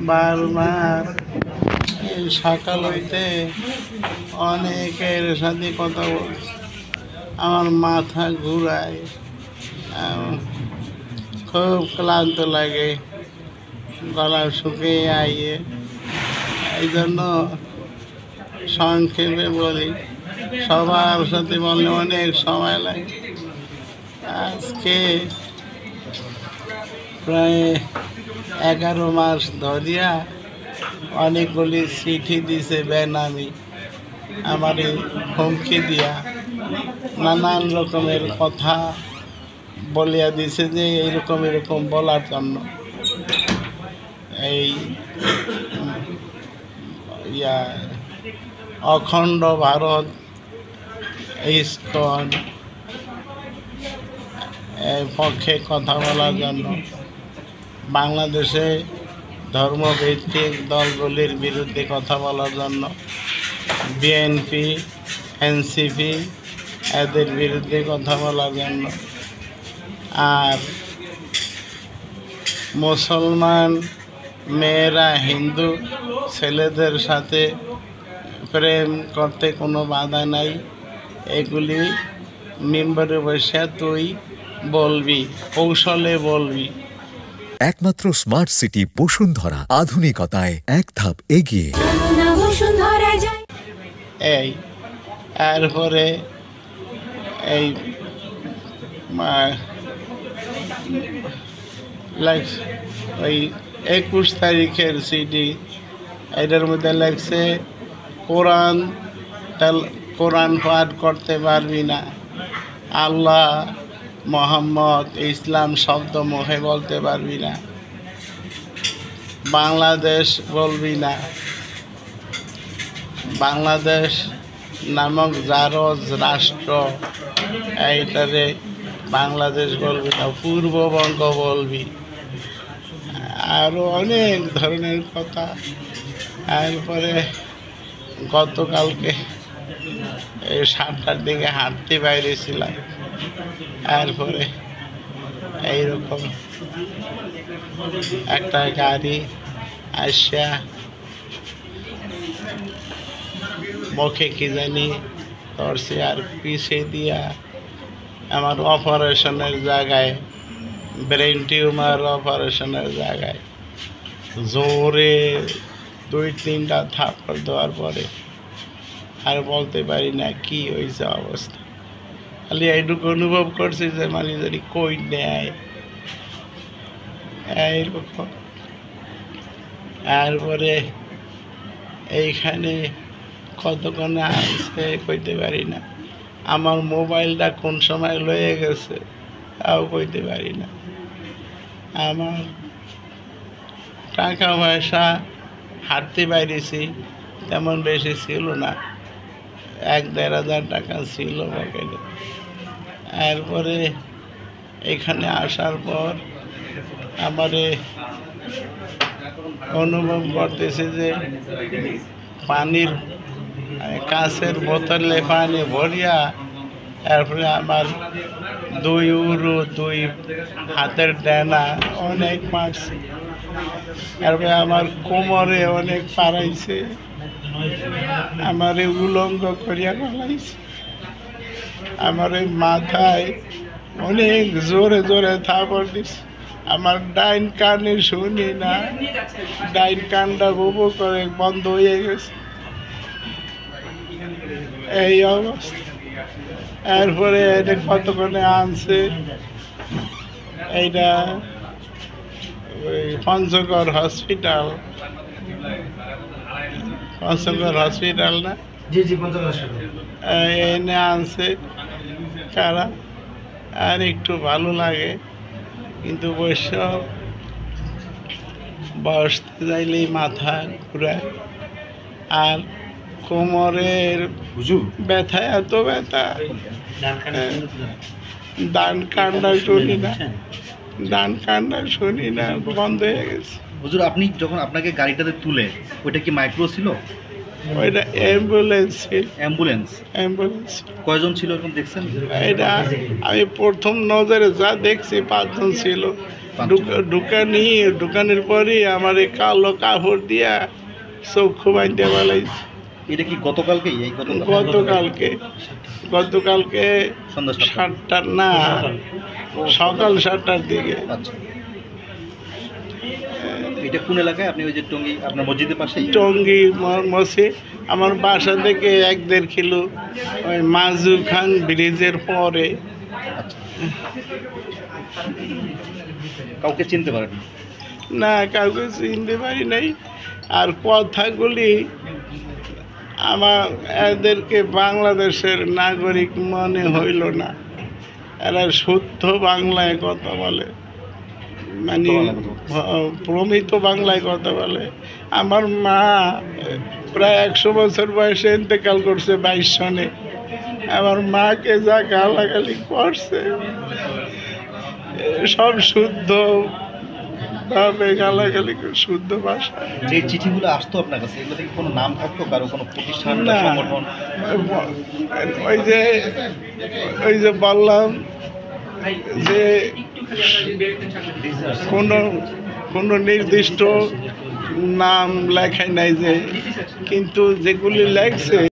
বারবার এই সকাল হইতে অনেকের সাথে কথা বলছি, আমার মাথা ঘুরায়, খুব ক্লান্ত লাগে, গলা শুকিয়ে আইয়ে। এই জন্য সংক্ষেপে বলি, সবার সাথে বললে অনেক সময় লাগে। আজকে প্রায় 11 মাস ধরিয়া অনেকগুলি চিঠি দিছে বেনামি, আমার হুমকি দিয়া নানান রকমের কথা বলিয়া দিছে যে এরকম এরকম বলার জন্য। এই অখণ্ড ভারত, ইসকন পক্ষে কথা বলার জন্য, বাংলাদেশে ধর্মভিত্তিক দলগুলির বিরুদ্ধে কথা বলার জন্য, বিএনপি, এনসিপি এদের বিরুদ্ধে কথা বলার জন্য, আর মুসলমান মেয়েরা হিন্দু ছেলেদের সাথে প্রেম করতে কোনো বাধা নাই, এগুলি মেম্বারে বসে তুই বলবি, কৌশলে বলবি। একমাত্র স্মার্ট সিটি বসুন্ধরা, আধুনিকতায় এক ধাপ এগিয়ে। এই এরপরে এই ওই 21 তারিখের সিডি, এটার মধ্যে লেখছে কোরআন পাঠ করতে পারবি না, আল্লাহ মোহাম্মদ ইসলাম শব্দ মুখে বলতে পারবি না, বাংলাদেশ বলবি না, বাংলাদেশ নামক জারজ রাষ্ট্র এইটারে বাংলাদেশ বলবি না, পূর্ববঙ্গ বলবি, আরও অনেক ধরনের কথা। এরপরে গতকালকে এই 7টার দিকে হাঁটতে বাইরেছিলাম, এরপরে এইরকম একটা গাড়ি আসা মুখে কি জানি ধরছে, আর পিছিয়ে দিয়া আমার অপারেশনের জায়গায়, ব্রেন টিউমার অপারেশনের জায়গায় জোরে 2-3টা থাপ্পড় দেওয়ার পরে আর বলতে পারি না কি হয়েছে অবস্থা, খালি এইটুকু অনুভব করছি যে মানে যদি কই নেয় এইরকম। তারপরে এইখানে কতক্ষণে আসছে কইতে পারি না, আমার মোবাইলটা কোন সময় লয়ে গেছে তাও কইতে পারি না, আমার টাকা পয়সা হাঁটতে বাইরেছি তেমন বেশি ছিল না, 1-1.5 হাজার টাকা ছিল পকেটে। এরপরে এখানে আসার পর আমারে অনুভব করতেছে যে পানির কাঁচের বোতলে পানি ভরিয়া, এরপরে আমার 2 উরু 2 হাতের ডানা অনেক মারছে, এরপরে আমার কোমরে অনেক পাড়াইছে, আমার উলঙ্গ করিয়া ফেলাইছে, আমার মাথায় অনেক জোরে জোরে থাপড় দিছে, আমার ডাইন কানে শুনি না, ডাইন কানটা বুবু করে বন্ধ হয়ে গেছে, এই অবস্থা। এরপরে এটা কতক্ষণে আনছে, এইটা ওই পঞ্চগড় হসপিটাল না, এনে আনছে কারা, আর একটু ভালো লাগে, কিন্তু বসতে যাইলেই মাথা ঘুরায়, আর কোমরের ব্যথা, এত ব্যথা, ডান কানটা শুনি না, বন্ধ হয়ে গেছে। হুজুর, আপনি যখন আপনাকে গাড়িটাতে তুলে, ওইটা কি মাইক্রো ছিল? ওইটা অ্যাম্বুলেন্স। কয়জন ছিল এরকম দেখছেন? এটা আমি প্রথম নজরে যা দেখছি 5 জন ছিল, ঢুকানোর পরই আমার এই কালো কাপড় দিয়া চক্ষু বাঁধতে পালাইছে। এটা কি গতকালকেই? গতকালকে সন্ধ্যা 7টার না, সকাল 7টার দিকে। আচ্ছা, এটা কোন এলাকায়? আপনি ওই যে টঙ্গী আপনার মসজিদের পাশে? টঙ্গী মসজিদ আমার বাসা থেকে 1-1.5 কিলো, ওই মাজু খান ব্রিজের পরে। আচ্ছা, কাউকে চিনতে পারেন না, কাউকে চিনতে পারি নাই। আর কথাগুলি আমার এদেরকে বাংলাদেশের নাগরিক মনে হইল না। এরা শুদ্ধ বাংলায় কথা বলে, মানে প্রমিত বাংলায় কথা বলে। আমার মা প্রায় 100 বছর বয়সে ইন্তেকাল করছে 22 সনে। আমার মাকে যা গালাগালি করছে সব শুদ্ধ ভাবে গালাগালি, শুদ্ধ ভাষা। যে চিঠিগুলো আসতো আপনার কাছে, এগুলো থেকে কোনো নাম থাকতো, কারো কোনো প্রতিষ্ঠান বা না, সংগঠন? ওই যে বললাম যে কোনো নির্দিষ্ট নাম লেখায় নাই, যে কিন্তু যেগুলি লেখছে